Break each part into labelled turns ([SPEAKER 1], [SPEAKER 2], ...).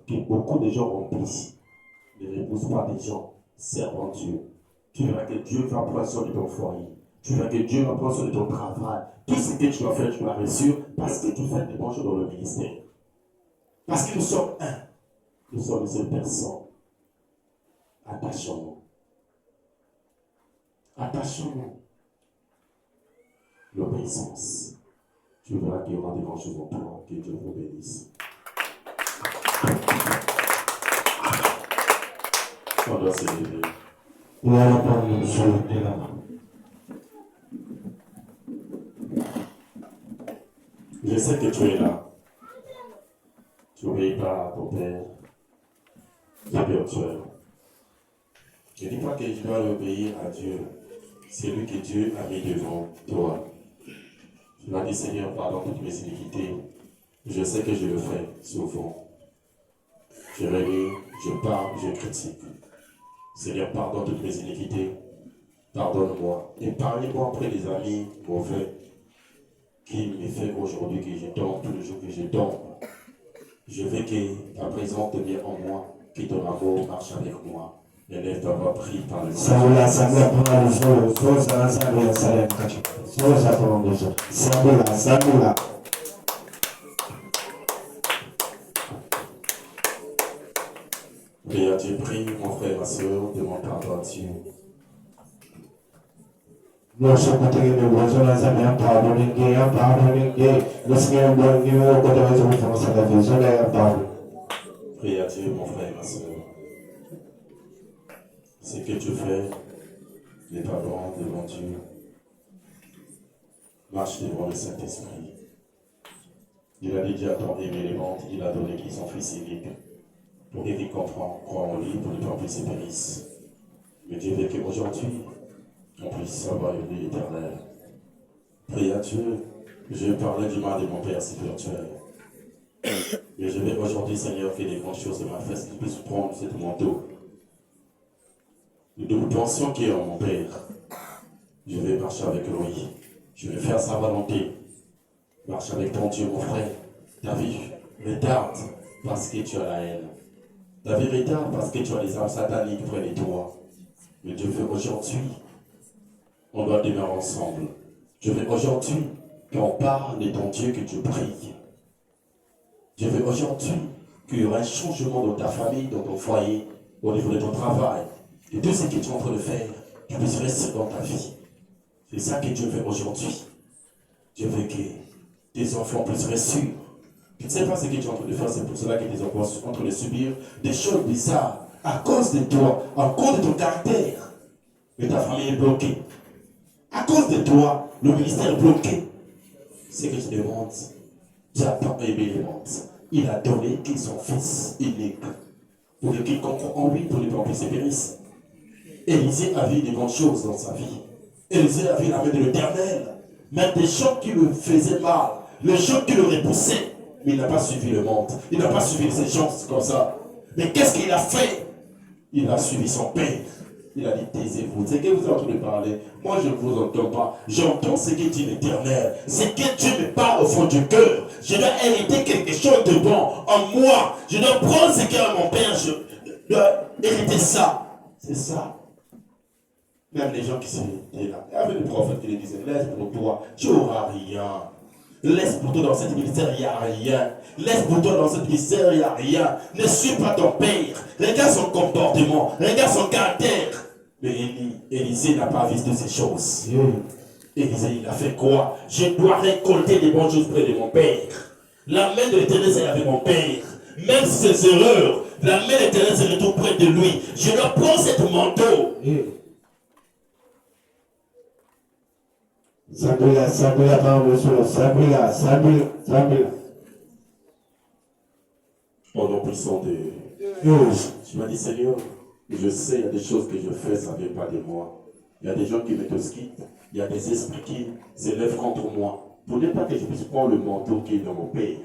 [SPEAKER 1] que beaucoup de gens remplissent ne repoussent pas des gens servant Dieu. Tu verras que Dieu va prendre soin de ton foyer. Tu verras que Dieu va prendre soin de ton travail. Tout ce que tu vas faire, tu vas réussir parce que tu fais des bons choses dans le ministère. Parce que nous sommes un. Nous sommes une seule personne. Attachons-nous. Attachons-nous. L'obéissance. Tu verras qu'il y aura des grandes choses en toi. Que Dieu vous bénisse. On doit se lever. Je sais que tu es là. Tu n'obéis pas à ton Père spirituel. Ne dis pas que je dois obéir à Dieu. C'est lui que Dieu a mis devant toi. Tu vas dire, Seigneur, pardon toutes mes iniquités. Je sais que je le fais souvent. Je réunis, je parle, je critique. Seigneur, pardonne toutes mes iniquités. Pardonne-moi. Épargne-moi auprès des amis mauvais qui me fait aujourd'hui que je tombe, tous les jours que je tombe. Je veux que ta présence devienne en moi, que ton amour marche avec moi. Élève ta voix, prie par le Seigneur. Prie à Dieu, prie, mon frère et ma soeur, demande pardon à Dieu. Prie à Dieu, mon frère et ma soeur. Ce que tu fais n'est pas bon devant Dieu. Marche devant le Saint-Esprit. Il a dit à ton aimé les mondes, il a donné qui son fils unique. Pour qu'il comprend, croit en lui, pour ne pas plus se périsse. Mais Dieu veut qu'aujourd'hui, on puisse avoir une vie éternelle. Prie à Dieu. Je parlais du mal de mon Père spirituel. Mais je vais aujourd'hui, Seigneur, faire des grandes choses de ma fesse, que tu puisses prendre ce manteau. Nous pensions qu'il est en mon Père. Je vais marcher avec lui. Je vais faire sa volonté. Marche avec ton Dieu, mon frère. Ta vie retarde parce que tu as la haine. Ta vie retarde parce que tu as les âmes sataniques près de toi. Mais Dieu veut aujourd'hui, on doit demeurer ensemble. Je veux aujourd'hui qu'on parle de ton Dieu que tu pries. Je veux aujourd'hui qu'il y aura un changement dans ta famille, dans ton foyer, au niveau de ton travail. Et tout ce que tu es en train de faire, tu puisses rester dans ta vie. C'est ça que Dieu veut aujourd'hui. Dieu veut que tes enfants puissent rester. Tu ne sais pas ce que tu es en train de faire, c'est pour cela que tes enfants sont en train de subir des choses bizarres à cause de toi, à cause de ton caractère. Mais ta famille est bloquée. À cause de toi, le ministère est bloqué. Ce que tu demandes, tu as tant aimé les mondes. Il a donné qu'il son fils unique. Pour que quiconque en lui, pour ne pas se périsse. Élisée a vu des grandes choses dans sa vie. Élisée a vu la main de l'Éternel. Même des gens qui le faisaient mal, les gens qui le repoussaient. Mais il n'a pas suivi le monde. Il n'a pas suivi ces gens comme ça. Mais qu'est-ce qu'il a fait? Il a suivi son père. Il a dit, taisez-vous. C'est que vous êtes en train de parler. Moi, je ne vous entends pas. J'entends ce que dit l'Éternel. C'est que Dieu me parle au fond du cœur. Je dois hériter quelque chose de bon en moi. Je dois prendre ce qu'est mon père. Je dois hériter ça. C'est ça. Même les gens qui sont là. Il y avait des prophètes qui les disaient, laisse pour toi, tu n'auras rien. Laisse pour toi dans cette ministère, il n'y a rien. Laisse pour toi dans cette ministère, il n'y a rien. Ne suis pas ton père. Regarde son comportement. Regarde son caractère. Mais Élisée n'a pas vu toutes ces choses. Élisée, il a fait quoi? Je dois récolter des bonnes choses près de mon père. La main de l'Éternel, c'est avec mon père. Même ses erreurs, la main de l'Éternel, c'est retourne près de lui. Je dois prendre cet manteau.
[SPEAKER 2] Sabila,
[SPEAKER 1] Au nom puissant de tu m'as dit, Seigneur, je sais, il y a des choses que je fais, ça ne vient pas de moi. Il y a des gens qui me tosquittent, il y a des esprits qui s'élèvent contre moi. Pour ne pas que je puisse prendre le manteau qui est dans mon Père.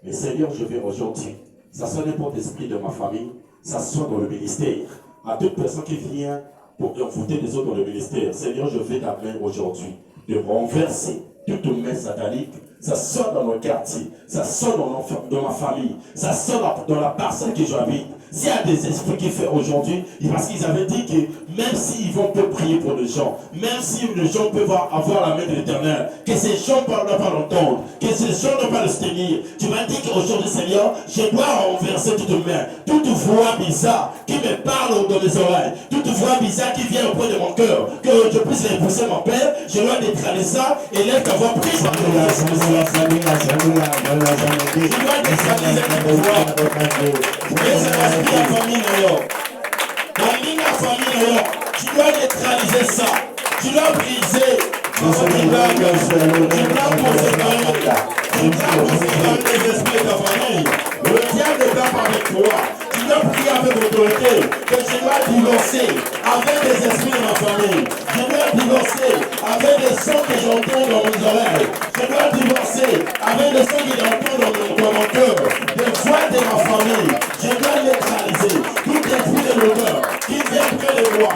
[SPEAKER 1] Mais Seigneur, je vais aujourd'hui, ça soit n'importe esprit de ma famille, ça soit dans le ministère, à toute personne qui vient pour envoûter les autres dans le ministère. Seigneur, je vais ta main aujourd'hui de renverser toute main satanique ça sort dans mon quartier, ça sort dans ma famille, ça sort dans la parcelle que j'habite. S'il y a des esprits qui font aujourd'hui, parce qu'ils avaient dit que même s'ils vont peu prier pour les gens, même si les gens peuvent avoir la main de l'Éternel, que ces gens ne doivent pas l'entendre, que ces gens ne doivent pas le tenir. Tu m'as dit qu'aujourd'hui, Seigneur, je dois renverser toute main, toute voix bizarre qui me parle dans les oreilles, toute voix bizarre qui vient auprès de mon cœur, que je puisse repousser mon Père. Je dois neutraliser ça et lève ta voix, prie par le Je dois neutraliser ta voix. La famille, la famille, tu dois neutraliser ça, tu dois briser, tu dois séparer les esprits de ta famille. Le diable ne va pas avec toi. Tu dois prier avec autorité que je dois divorcer avec les esprits de ma famille. Je dois divorcer avec les sons que j'entends dans mes oreilles. Je dois divorcer avec les sons que j'entends dans mon cœur. Des voix de ma famille. Je dois neutraliser tout esprit de l'honneur qui vient près de moi.